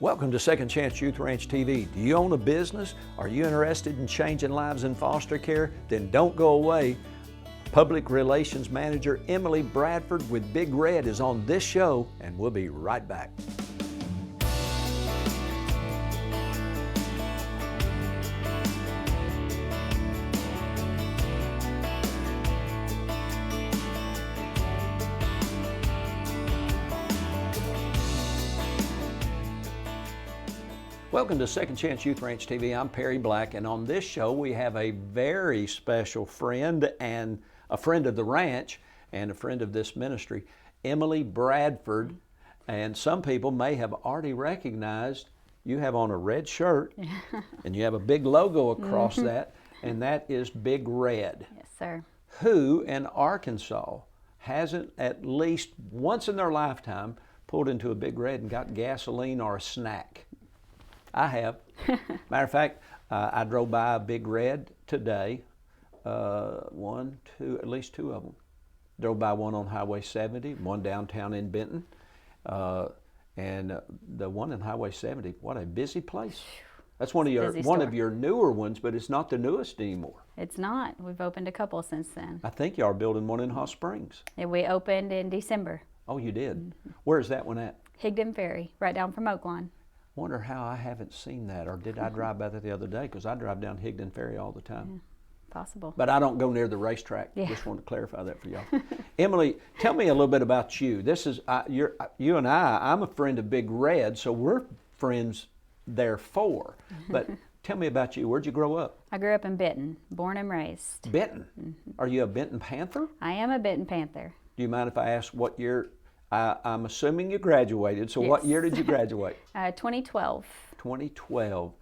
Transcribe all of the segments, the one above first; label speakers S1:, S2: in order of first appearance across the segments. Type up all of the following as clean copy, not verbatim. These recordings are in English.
S1: Welcome to Second Chance Youth Ranch TV. Do you own a business? Are you interested in changing lives in foster care? Then don't go away. Public Relations Manager Emily Bradford with Big Red is on this show, and we'll be right back. Welcome to Second Chance Youth Ranch TV. I'm Perry Black, and on this show we have a very special friend, and a friend of the ranch and a friend of this ministry, Emily Bradford. And some people may have already recognized you have on a red shirt and you have a big logo across that, and that is Big Red.
S2: Yes, sir.
S1: Who in Arkansas hasn't at least once in their lifetime pulled into a Big Red and got gasoline or a snack? I have. Matter of fact, I drove by a Big Red today. One, two, at least two of them. Drove by one on Highway 70, one downtown in Benton. And the one in Highway 70, what a busy place. That's one of your newer ones, but it's not the newest anymore.
S2: It's not. We've opened a couple since then.
S1: I think y'all are building one in Hot Springs.
S2: And we opened in December.
S1: Oh, you did? Where's that one at?
S2: Higdon Ferry, right down from Oaklawn.
S1: Wonder how I haven't seen that, or did I drive by that the other day? Because I drive down Higdon Ferry all the time.
S2: Yeah, possible.
S1: But I don't go near the racetrack.
S2: Yeah.
S1: Just want to clarify that for y'all. Emily, tell me a little bit about you. This is you and I'm a friend of Big Red, so we're friends therefore. But tell me about you. Where'd you grow up?
S2: I grew up in Benton, born and raised.
S1: Benton. Are you a Benton Panther?
S2: I am a Benton Panther.
S1: Do you mind if I ask what year? I'm assuming you graduated, so yes. What year did you graduate?
S2: 2012.
S1: 2012.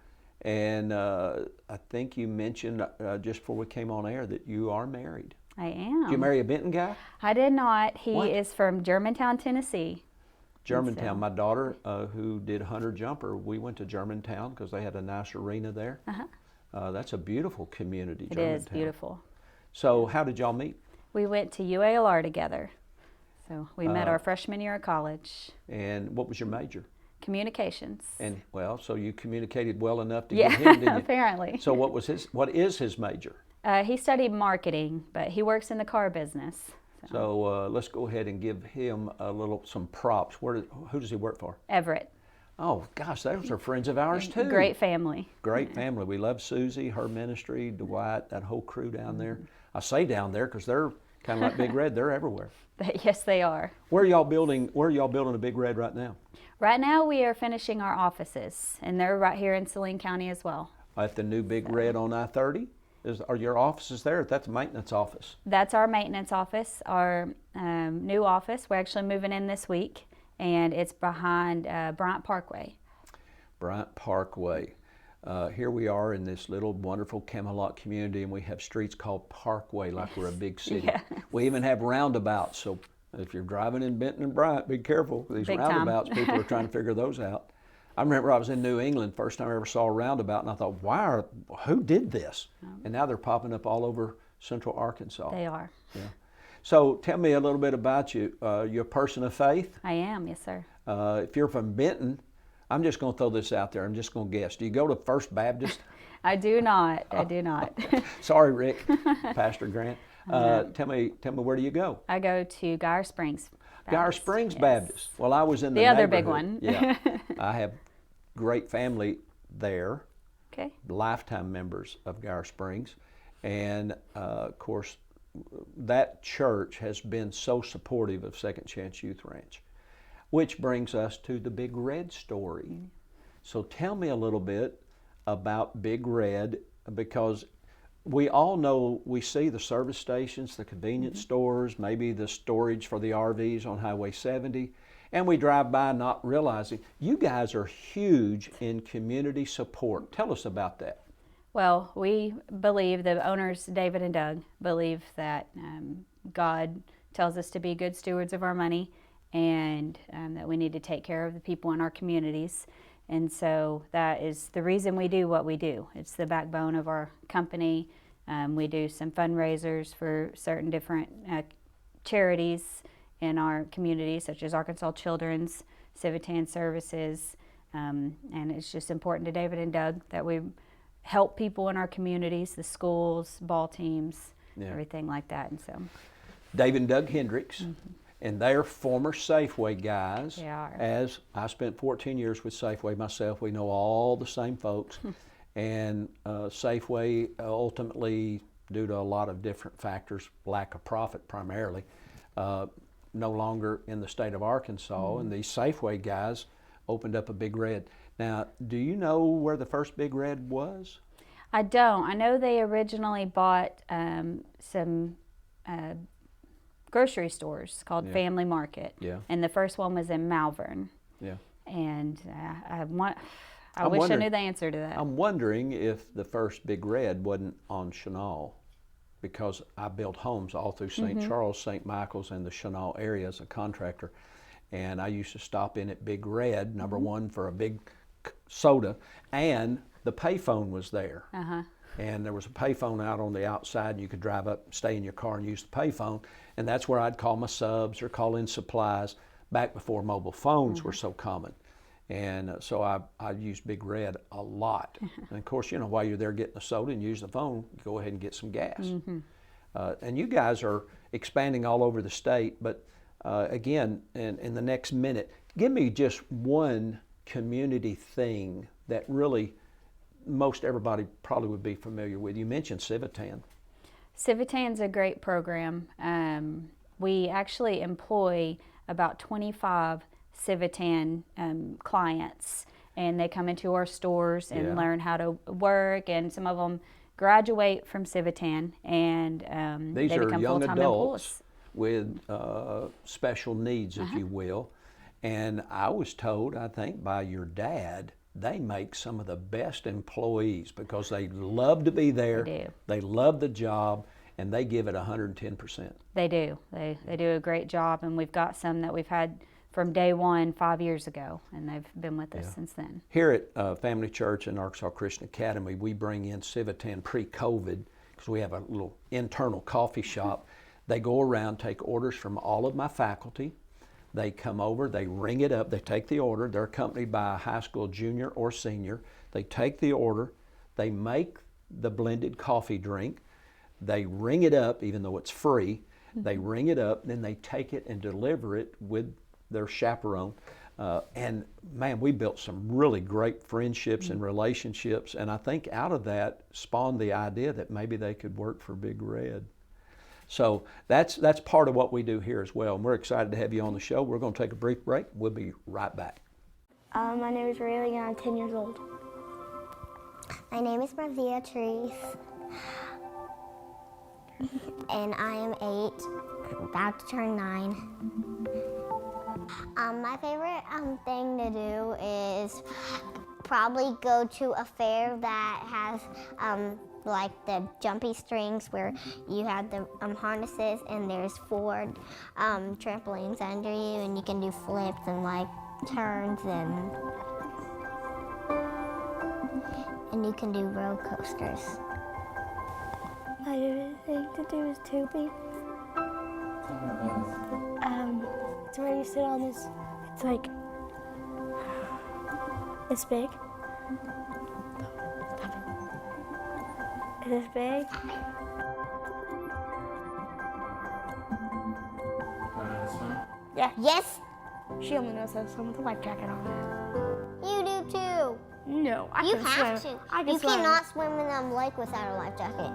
S1: And I think you mentioned just before we came on air that you are married.
S2: I am.
S1: Did you marry a Benton guy?
S2: I did not. He
S1: What?
S2: is from Germantown, Tennessee.
S1: Germantown. My daughter, who did Hunter Jumper, we went to Germantown because they had a nice arena there. That's a beautiful community,
S2: It
S1: Germantown.
S2: is beautiful.
S1: So how did y'all meet?
S2: We went to UALR together. So we met our freshman year of college.
S1: And what was your major?
S2: Communications.
S1: And well, so you communicated well enough to
S2: Yeah,
S1: get him, didn't you?
S2: apparently.
S1: So what is his major?
S2: He studied marketing, but he works in the car business.
S1: So let's go ahead and give him some props. Who does he work for?
S2: Everett.
S1: Oh gosh, those are friends of ours too.
S2: Great family.
S1: Great family. We love Susie, her ministry, Dwight, that whole crew down there. I say down there because they're kind of like Big Red. They're everywhere.
S2: Yes, they are.
S1: Where are y'all building a Big Red right now?
S2: Right now we are finishing our offices, and they're right here in Saline County as well.
S1: At the new Big Red on I-30? Are your offices there? That's a maintenance office.
S2: That's our maintenance office, our new office. We're actually moving in this week, and it's behind Bryant Parkway.
S1: Bryant Parkway. Here we are in this little wonderful Camelot community, and we have streets called Parkway like we're a big city.
S2: Yes.
S1: We even have roundabouts, so if you're driving in Benton and Bryant, be careful. These
S2: Big
S1: roundabouts,
S2: time.
S1: people are trying to figure those out. I remember I was in New England, first time I ever saw a roundabout, and I thought, who did this? And now they're popping up all over central Arkansas.
S2: They are.
S1: Yeah. So tell me a little bit about you. You're a person of faith?
S2: I am, yes, sir.
S1: If you're from Benton, I'm just going to throw this out there. I'm just going to guess. Do you go to First Baptist?
S2: I do not. I do not.
S1: Sorry, Rick, Pastor Grant. Tell me, where do you go?
S2: I go to Geyer Springs Baptist.
S1: Geyer Springs
S2: Yes.
S1: Baptist. Well, I was in
S2: the other big one.
S1: Yeah, I have great family there.
S2: Okay.
S1: Lifetime members of Geyer Springs, and of course, that church has been so supportive of Second Chance Youth Ranch. Which brings us to the Big Red story. So tell me a little bit about Big Red, because we all know, we see the service stations, the convenience stores, maybe the storage for the RVs on Highway 70, and we drive by not realizing you guys are huge in community support. Tell us about that.
S2: Well, we believe, the owners, David and Doug, believe that God tells us to be good stewards of our money, and that we need to take care of the people in our communities. And so that is the reason we do what we do. It's the backbone of our company. We do some fundraisers for certain different charities in our community, such as Arkansas Children's, Civitan Services, And it's just important to David and Doug that we help people in our communities, the schools, ball teams, everything like that. And so,
S1: David and Doug Hendricks, and they're former Safeway guys.
S2: They are.
S1: As I spent 14 years with Safeway myself, we know all the same folks. And Safeway ultimately, due to a lot of different factors, lack of profit primarily, no longer in the state of Arkansas. And these Safeway guys opened up a Big Red. Now, do you know where the first Big Red was?
S2: I don't. I know they originally bought some grocery stores called Family Market.
S1: Yeah.
S2: And the first one was in Malvern.
S1: Yeah.
S2: And I wish I knew the answer to that.
S1: I'm wondering if the first Big Red wasn't on Chenal, because I built homes all through St. Charles, St. Michael's, and the Chenal area as a contractor. And I used to stop in at Big Red, number one, for a big soda, and the payphone was there. And there was a payphone out on the outside, and you could drive up, stay in your car, and use the payphone. And that's where I'd call my subs or call in supplies back before mobile phones were so common. And so I used Big Red a lot. And of course, you know, while you're there getting the soda and use the phone, go ahead and get some gas. And you guys are expanding all over the state, but again, in the next minute, give me just one community thing that really most everybody probably would be familiar with. You mentioned Civitan.
S2: Civitan's a great program. We actually employ about 25 Civitan clients, and they come into our stores and learn how to work, and some of them graduate from Civitan, and
S1: These
S2: they
S1: are
S2: become
S1: young
S2: full-time
S1: adults
S2: employees.
S1: with special needs, if you will. And I was told, I think by your dad, they make some of the best employees because they love to be there.
S2: They do.
S1: They love the job, and they give it 110%.
S2: They do. They do a great job, and we've got some that we've had from day one 5 years ago, and they've been with us since then.
S1: Here at Family Church and Arkansas Christian Academy, we bring in Civitan pre-COVID because we have a little internal coffee shop. They go around, take orders from all of my faculty. They come over, they ring it up, they take the order. They're accompanied by a high school junior or senior. They take the order, they make the blended coffee drink, they ring it up, even though it's free. They ring it up, then they take it and deliver it with their chaperone. And man, we built some really great friendships and relationships, and I think out of that spawned the idea that maybe they could work for Big Red. So that's part of what we do here as well, and we're excited to have you on the show. We're going to take a brief break. We'll be right back.
S3: My name is Rayleigh, and I'm 10 years old. My name is Marzia Trees, and I am 8, about to turn 9. My favorite thing to do is probably go to a fair that has like the jumpy strings where you have the harnesses, and there's 4 trampolines under you, and you can do flips and like turns, and you can do roller coasters. My favorite thing to do is tubing. It's where you sit on this, it's like, it's big. Is this big? Yeah. Yes. She only knows how to swim with a life jacket on. You do too. No, I can swim. You have to. I can swim. You cannot swim in a lake without a life jacket.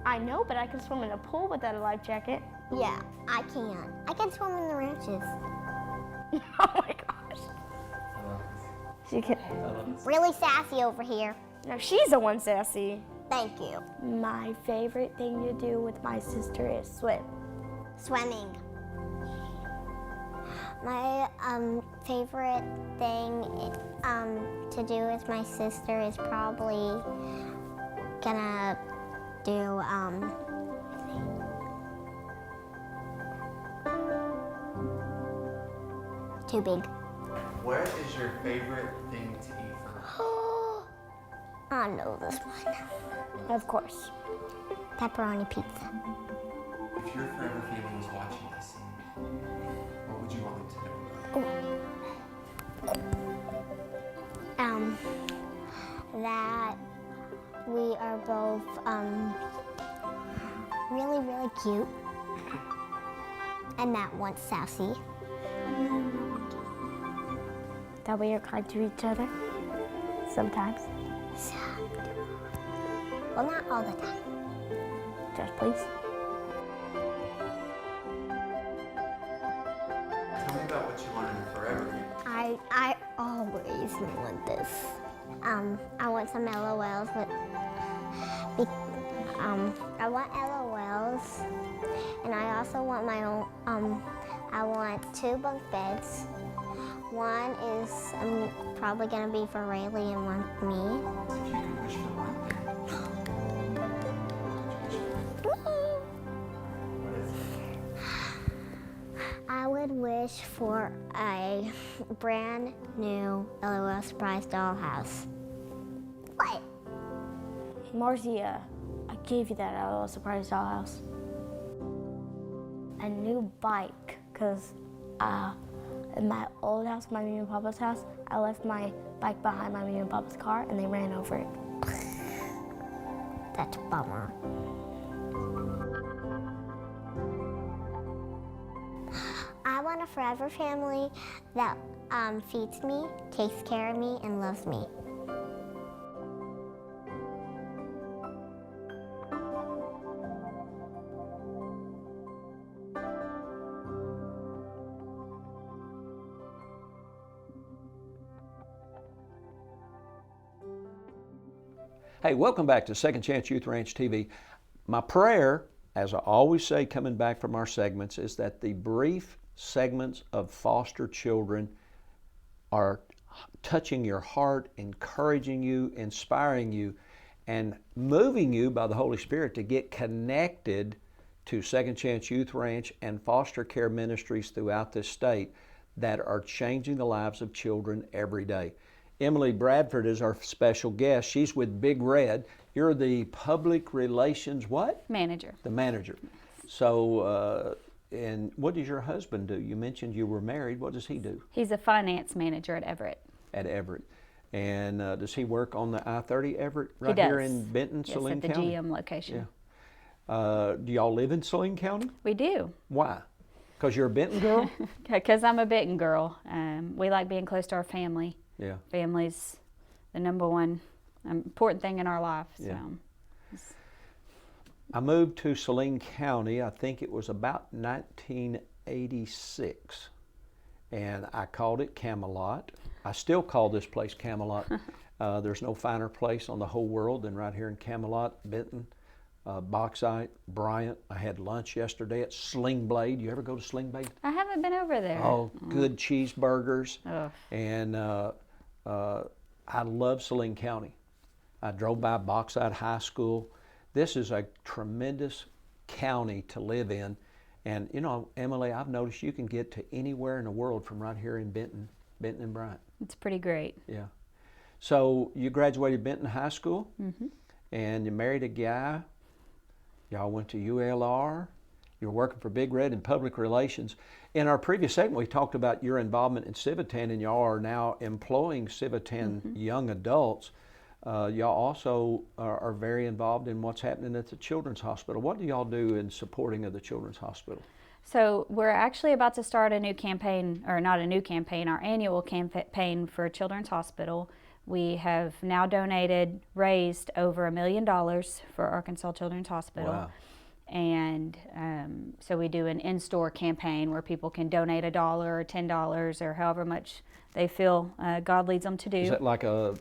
S3: I know, but I can swim in a pool without a life jacket. Yeah, I can. I can swim in the ranches. Oh my gosh. She can. Really sassy over here. No, she's the one sassy. Thank you. My favorite thing to do with my sister is swim. Swimming. My favorite thing to do with my sister is probably gonna do too big.
S4: What is your favorite thing to eat for
S3: I know this one. Of course. Pepperoni pizza.
S4: If your forever family was watching this, what would you want them to know?
S3: that we are both really, really cute, and that one's sassy. That we are kind to each other sometimes. Well, not all the time. Just please.
S4: Tell me about what you want in a forever gift.
S3: I always want this. I want some LOLs, but I want LOLs, and I also want my own. I want 2 bunk beds. One is probably gonna be for Rayleigh and one for me.
S4: If you could wish for one thing, what is it?
S3: I would wish for a brand new LOL surprise dollhouse. What?
S5: Marcia, I gave you that LOL surprise dollhouse. A new bike, because in my old house, my mom and papa's house, I left my bike behind my mom and papa's car and they ran over it.
S3: That's a bummer. I want a forever family that feeds me, takes care of me, and loves me.
S1: Hey, welcome back to Second Chance Youth Ranch TV. My prayer, as I always say coming back from our segments, is that the brief segments of foster children are touching your heart, encouraging you, inspiring you, and moving you by the Holy Spirit to get connected to Second Chance Youth Ranch and foster care ministries throughout this state that are changing the lives of children every day. Emily Bradford is our special guest. She's with Big Red. You're the public relations what?
S2: Manager.
S1: The manager. So, and what does your husband do? You mentioned you were married. What does he do?
S2: He's a finance manager at Everett.
S1: At Everett. And does he work on the I-30 Everett right
S2: He does.
S1: here in Benton,
S2: Yes,
S1: Saline
S2: at the
S1: County?
S2: GM location.
S1: Yeah. Do y'all live in Saline County?
S2: We do.
S1: Why? Because you're a Benton girl?
S2: Because I'm a Benton girl. We like being close to our family.
S1: Yeah.
S2: Family's the number one important thing in our life. So.
S1: Yeah. I moved to Saline County, I think it was about 1986, and I called it Camelot. I still call this place Camelot. There's no finer place on the whole world than right here in Camelot, Benton, Bauxite, Bryant. I had lunch yesterday at Sling Blade. You ever go to Sling Blade?
S2: I haven't been over there.
S1: Oh, good cheeseburgers.
S2: Oh.
S1: And I love Saline County. I drove by Bauxite High School. This is a tremendous county to live in. And you know, Emily, I've noticed you can get to anywhere in the world from right here in Benton and Bryant.
S2: It's pretty great.
S1: Yeah. So you graduated Benton High School,
S2: Mm-hmm.
S1: and you married a guy. Y'all went to ULR. You're working for Big Red in public relations. In our previous segment, we talked about your involvement in Civitan, and y'all are now employing Civitan young adults. Y'all also are very involved in what's happening at the Children's Hospital. What do y'all do in supporting of the Children's Hospital?
S2: So we're actually about to start a new campaign, or not a new campaign, our annual campaign for Children's Hospital. We have now raised over $1 million for Arkansas Children's Hospital.
S1: Wow.
S2: And so we do an in-store campaign where people can donate $1 or $10 or however much they feel God leads them to do.
S1: Is that like a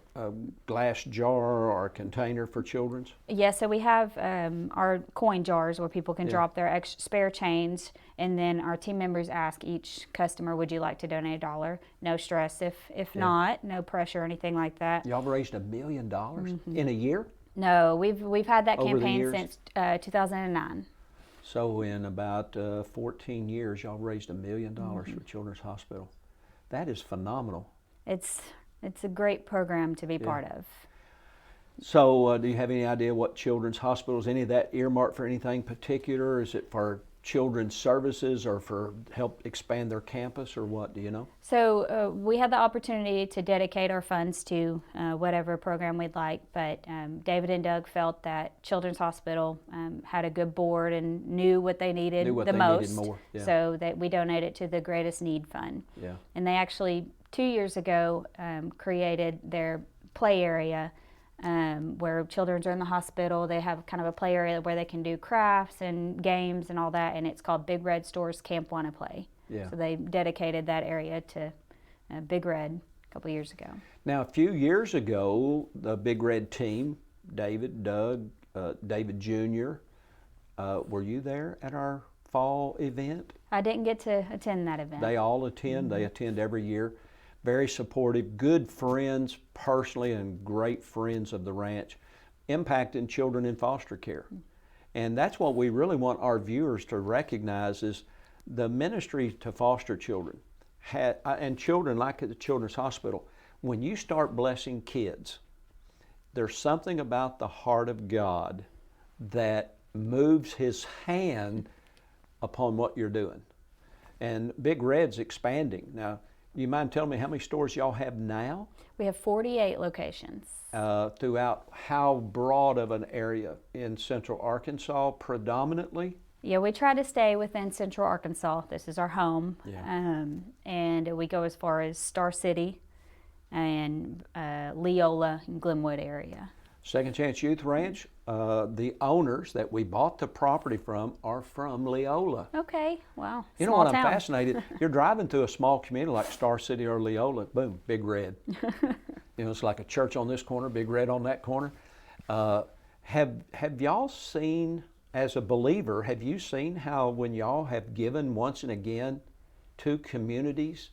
S1: glass jar or a container for children's?
S2: Yeah, so we have our coin jars where people can
S1: Yeah.
S2: drop their spare change, and then our team members ask each customer, would you like to donate $1? No stress if
S1: Yeah.
S2: not, no pressure or anything like that.
S1: Y'all raised $1 million in a year?
S2: No, we've had that
S1: Over the
S2: campaign
S1: years?
S2: since 2009.
S1: So in about 14 years, y'all raised $1 million for Children's Hospital. That is phenomenal.
S2: It's a great program to be part of.
S1: So do you have any idea what Children's Hospitals, any of that earmarked for anything particular? Is it for children's services or for help expand their campus, or what, do you know?
S2: So we had the opportunity to dedicate our funds to whatever program we'd like, but David and Doug felt that Children's Hospital had a good board and knew what they needed the most,
S1: needed more. Yeah.
S2: so that we donated to the Greatest Need Fund.
S1: Yeah.
S2: And they actually 2 years ago created their play area where children are in the hospital. They have kind of a play area where they can do crafts and games and all that, and it's called Big Red Store's Camp Wanna Play.
S1: Yeah.
S2: So they dedicated that area to Big Red a couple years ago.
S1: Now, a few years ago, the Big Red team, David, Doug, David Jr., were you there at our fall event?
S2: I didn't get to attend that event.
S1: They all attend. They attend every year. Very supportive, good friends personally, and great friends of the ranch, impacting children in foster care. And that's what we really want our viewers to recognize, is the ministry to foster children and children like at the Children's Hospital. When you start blessing kids, there's something about the heart of God that moves His hand upon what you're doing. And Big Red's expanding. Now, you mind telling me how many stores y'all have now?
S2: We have 48 locations.
S1: Throughout how broad of an area? In Central Arkansas predominantly?
S2: Yeah, we try to stay within Central Arkansas. This is our home.
S1: Yeah.
S2: And we go as far as Star City and Leola and Glenwood area.
S1: Second Chance Youth Ranch, the owners that we bought the property from are from Leola.
S2: Okay, wow.
S1: You know
S2: Small
S1: what,
S2: town.
S1: I'm fascinated. You're driving through a small community like Star City or Leola, boom, Big Red. You know, it's like a church on this corner, Big Red on that corner. Have y'all seen, as a believer, have you seen how when y'all have given once and again to communities,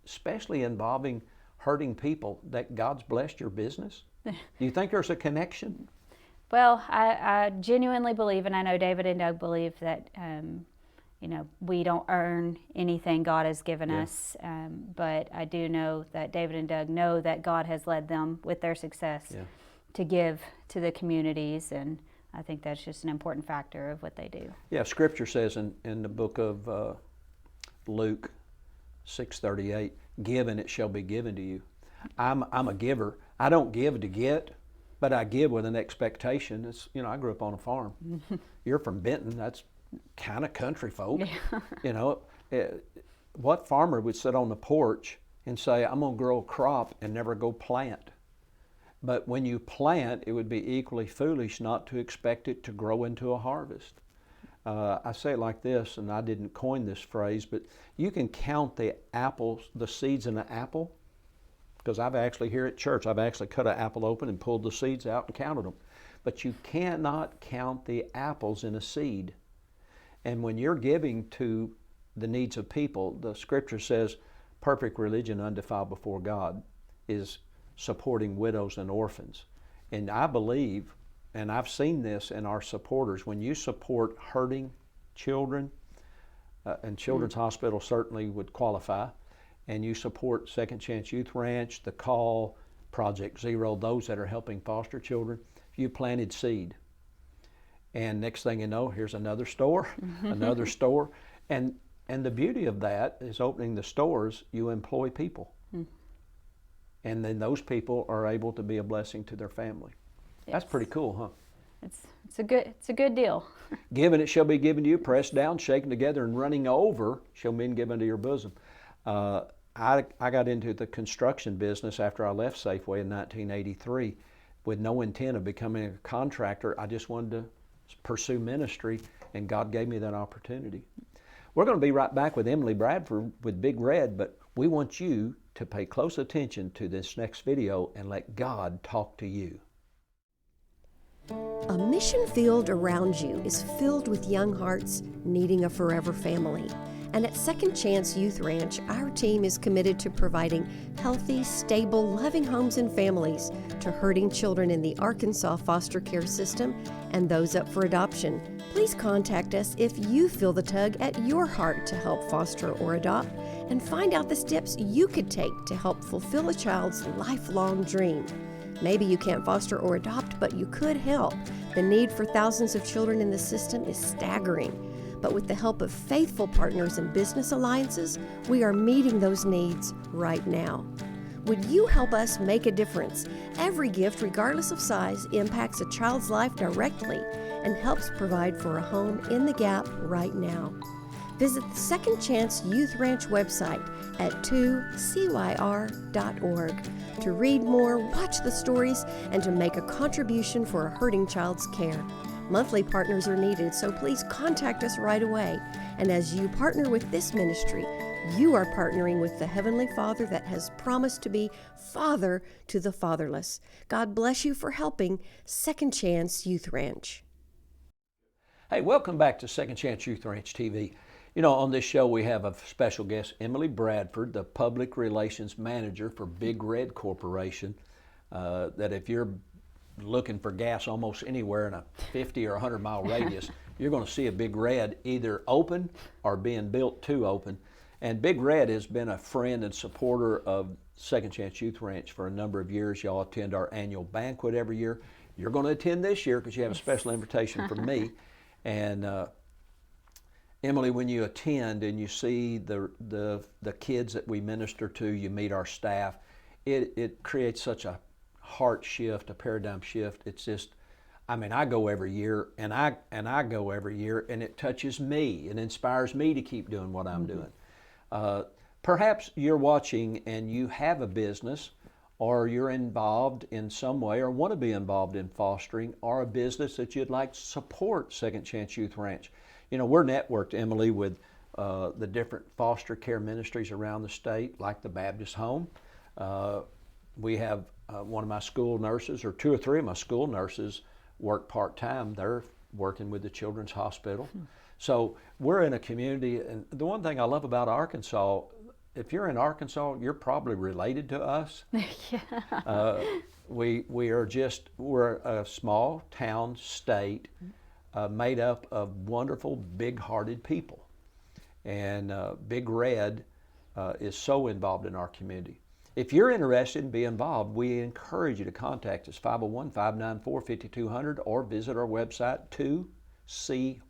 S1: especially involving hurting people, that God's blessed your business? Do you think there's a connection?
S2: Well, I genuinely believe, and I know David and Doug believe, that you know, we don't earn anything God has given us, but I do know that David and Doug know that God has led them with their success to give to the communities, and I think that's just an important factor of what they do.
S1: Yeah, Scripture says in the book of Luke 6:38, "Give and it shall be given to you." I'm a giver. I don't give to get, but I give with an expectation. It's, you know, I grew up on a farm. You're from Benton. That's kind of country folk.
S2: Yeah.
S1: You know, what farmer would sit on the porch and say, "I'm going to grow a crop," and never go plant? But when you plant, it would be equally foolish not to expect it to grow into a harvest. I say it like this, and I didn't coin this phrase, but you can count the apples, the seeds in an apple, because I've actually, here at church, I've actually cut an apple open and pulled the seeds out and counted them. But you cannot count the apples in a seed. And when you're giving to the needs of people, the Scripture says perfect religion undefiled before God is supporting widows and orphans. And I believe, and I've seen this in our supporters, when you support hurting children, and Children's Hospital certainly would qualify, and you support Second Chance Youth Ranch, The Call, Project Zero, those that are helping foster children, you planted seed. And next thing you know, here's another store, another store. And the beauty of that is, opening the stores, you employ people. And then those people are able to be a blessing to their family.
S2: Yes.
S1: That's pretty cool, huh?
S2: It's a good deal.
S1: Given it shall be given to you, pressed down, shaken together, and running over shall men give unto your bosom. I got into the construction business after I left Safeway in 1983 with no intent of becoming a contractor. I just wanted to pursue ministry, and God gave me that opportunity. We're going to be right back with Emily Bradford with Big Red, but we want you to pay close attention to this next video and let God talk to you.
S6: A mission field around you is filled with young hearts needing a forever family. And at Second Chance Youth Ranch, our team is committed to providing healthy, stable, loving homes and families to hurting children in the Arkansas foster care system and those up for adoption. Please contact us if you feel the tug at your heart to help foster or adopt, and find out the steps you could take to help fulfill a child's lifelong dream. Maybe you can't foster or adopt, but you could help. The need for thousands of children in the system is staggering. but with the help of faithful partners and business alliances, we are meeting those needs right now. Would you help us make a difference? Every gift, regardless of size, impacts a child's life directly and helps provide for a home in the gap right now. Visit the Second Chance Youth Ranch website at 2CYR.org to read more, watch the stories, and to make a contribution for a hurting child's care. Monthly partners are needed, so please contact us right away. And as you partner with this ministry, you are partnering with the Heavenly Father that has promised to be Father to the fatherless. God bless you for helping Second Chance Youth Ranch.
S1: Hey, welcome back to Second Chance Youth Ranch TV. You know, on this show we have a special guest, Emily Bradford, the Public Relations Manager for Big Red Corporation, that if you're looking for gas almost anywhere in a 50 or 100 mile radius, you're going to see a Big Red either open or being built to open. And Big Red has been a friend and supporter of Second Chance Youth Ranch for a number of years. Y'all attend our annual banquet every year. You're going to attend this year because you have a special invitation from me. And Emily, when you attend and you see the kids that we minister to, you meet our staff, it creates such a heart shift, a paradigm shift. It's just, I mean, I go every year, and I go every year, and it touches me and inspires me to keep doing what I'm doing. Perhaps you're watching and you have a business, or you're involved in some way or want to be involved in fostering, or a business that you'd like to support Second Chance Youth Ranch. You know, we're networked, Emily, with the different foster care ministries around the state, like the Baptist Home. We have one of my school nurses, or two or three of my school nurses, work part-time. They're working with the Children's Hospital. So we're in a community, and the one thing I love about Arkansas, if you're in Arkansas, you're probably related to us. We're a small town state made up of wonderful, big-hearted people. And Big Red is so involved in our community. If you're interested in being involved, we encourage you to contact us, 501-594-5200, or visit our website,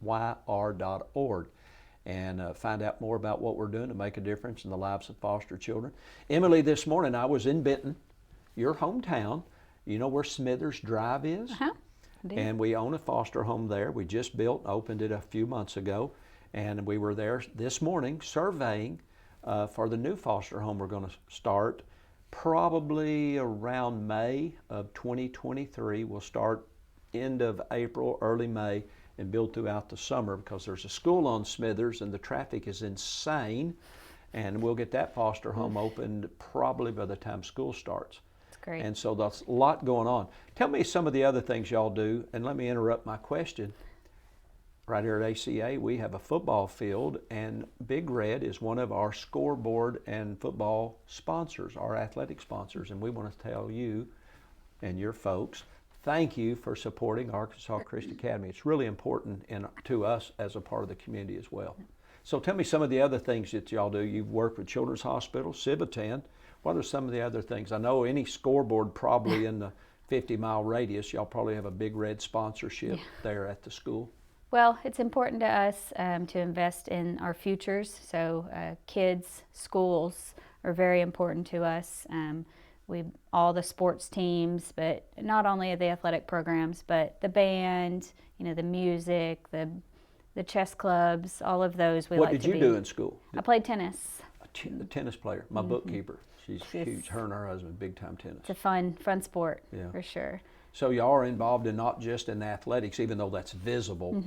S1: 2CYR.org, and find out more about what we're doing to make a difference in the lives of foster children. Emily, this morning I was in Benton, your hometown. You know where Smithers Drive is? And we own a foster home there. We just opened it a few months ago, and we were there this morning surveying for the new foster home we're going to start probably around May of 2023. We'll start end of April, early May, and build throughout the summer, because there's a school on Smithers and the traffic is insane, and we'll get that foster home opened probably by the time school starts.
S2: That's great.
S1: And so there's a lot going on. Tell me some of the other things y'all do, and let me interrupt my question. Right here at ACA, we have a football field, and Big Red is one of our scoreboard and football sponsors, our athletic sponsors, and we want to tell you and your folks, thank you for supporting Arkansas Christian Academy. It's really important to us as a part of the community as well. So tell me some of the other things that y'all do. You've worked with Children's Hospital, Civitan. What are some of the other things? I know any scoreboard probably in the 50-mile radius, y'all probably have a Big Red sponsorship there at the school.
S2: Well, it's important to us to invest in our futures. So kids, schools are very important to us. All the sports teams, but not only the athletic programs, but the band, you know, the music, the chess clubs, all of those.
S1: What did you do in school?
S2: I played tennis.
S1: A tennis player. My bookkeeper. She's huge. Her and her husband, big time tennis.
S2: It's a fun sport, for sure.
S1: So y'all are involved in not just in athletics, even though that's visible.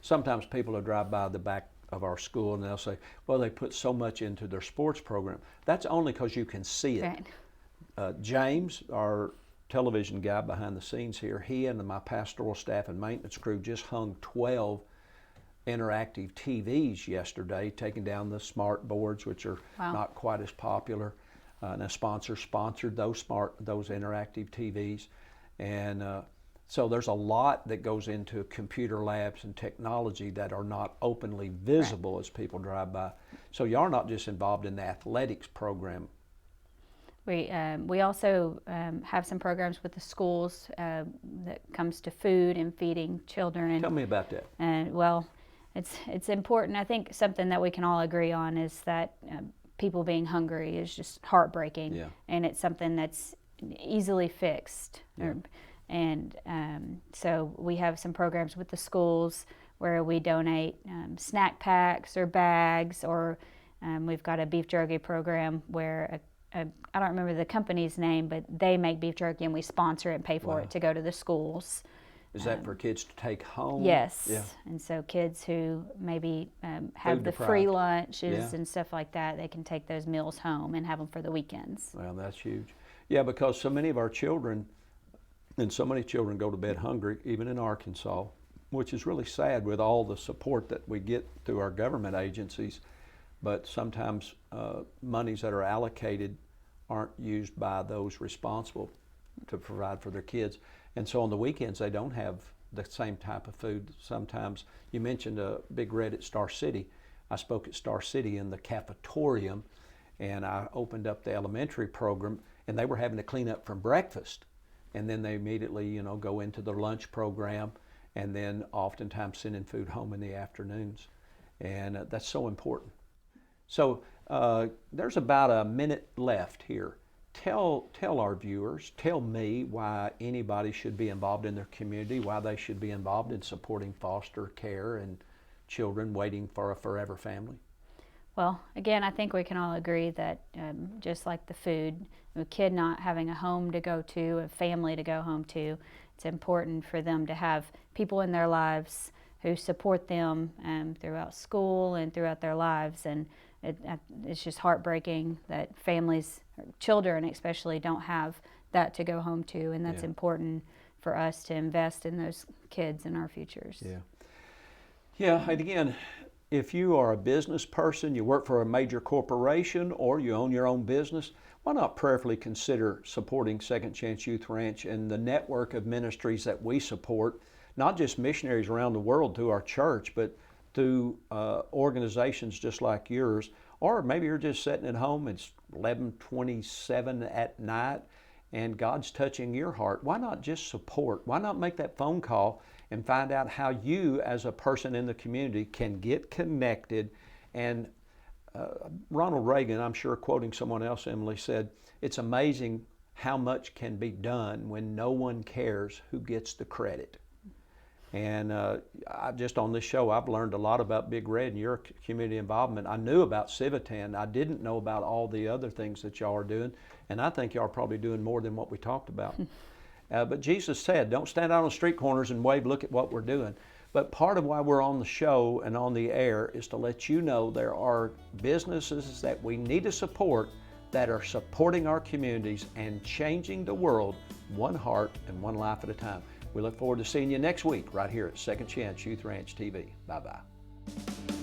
S1: Sometimes people will drive by the back of our school and they'll say, well, they put so much into their sports program. That's only because you can see it.
S2: Right.
S1: James, our television guy behind the scenes here, he and my pastoral staff and maintenance crew just hung 12 interactive TVs yesterday, taking down the smart boards, which are not quite as popular. And a sponsor sponsored those interactive TVs. And so there's a lot that goes into computer labs and technology that are not openly visible as people drive by. So you are not just involved in the athletics program.
S2: We also have some programs with the schools that comes to food and feeding children.
S1: Tell me about that.
S2: And it's important. I think something that we can all agree on is that people being hungry is just heartbreaking,
S1: Yeah.
S2: and it's something that's easily fixed.
S1: Yeah.
S2: So we have some programs with the schools where we donate snack packs or bags, or we've got a beef jerky program where I don't remember the company's name, but they make beef jerky and we sponsor it and pay for
S1: Wow.
S2: it to go to the schools.
S1: Is that for kids to take home?
S2: Yes.
S1: Yeah.
S2: And so kids who maybe have
S1: Food
S2: the
S1: deprived.
S2: free lunches
S1: Yeah.
S2: and stuff like that, they can take those meals home and have them for the weekends.
S1: Well, that's huge. Yeah, because so many of our children, and so many children go to bed hungry, even in Arkansas, which is really sad with all the support that we get through our government agencies. But sometimes monies that are allocated aren't used by those responsible to provide for their kids. And so on the weekends, they don't have the same type of food. Sometimes, you mentioned Big Red at Star City. I spoke at Star City in the cafetorium, and I opened up the elementary program, and they were having to clean up from breakfast. And then they immediately, go into the lunch program, and then oftentimes sending food home in the afternoons. And that's so important. So there's about a minute left here. Tell our viewers, tell me why anybody should be involved in their community, why they should be involved in supporting foster care and children waiting for a forever family.
S2: Well, again, I think we can all agree that just like the food, a kid not having a home to go to, a family to go home to, it's important for them to have people in their lives who support them throughout school and throughout their lives. And it's just heartbreaking that families, children especially, don't have that to go home to, and that's important for us to invest in those kids in our futures.
S1: Yeah, and again, if you are a business person, you work for a major corporation, or you own your own business, why not prayerfully consider supporting Second Chance Youth Ranch and the network of ministries that we support, not just missionaries around the world through our church, but through organizations just like yours. Or maybe you're just sitting at home, it's 11:27 at night, and God's touching your heart. Why not just support? Why not make that phone call and find out how you as a person in the community can get connected? And Ronald Reagan, I'm sure quoting someone else, Emily, said, it's amazing how much can be done when no one cares who gets the credit. And just on this show, I've learned a lot about Big Red and your community involvement. I knew about Civitan. I didn't know about all the other things that y'all are doing. And I think y'all are probably doing more than what we talked about. But Jesus said, don't stand out on street corners and wave, look at what we're doing. But part of why we're on the show and on the air is to let you know there are businesses that we need to support that are supporting our communities and changing the world one heart and one life at a time. We look forward to seeing you next week right here at Second Chance Youth Ranch TV. Bye-bye.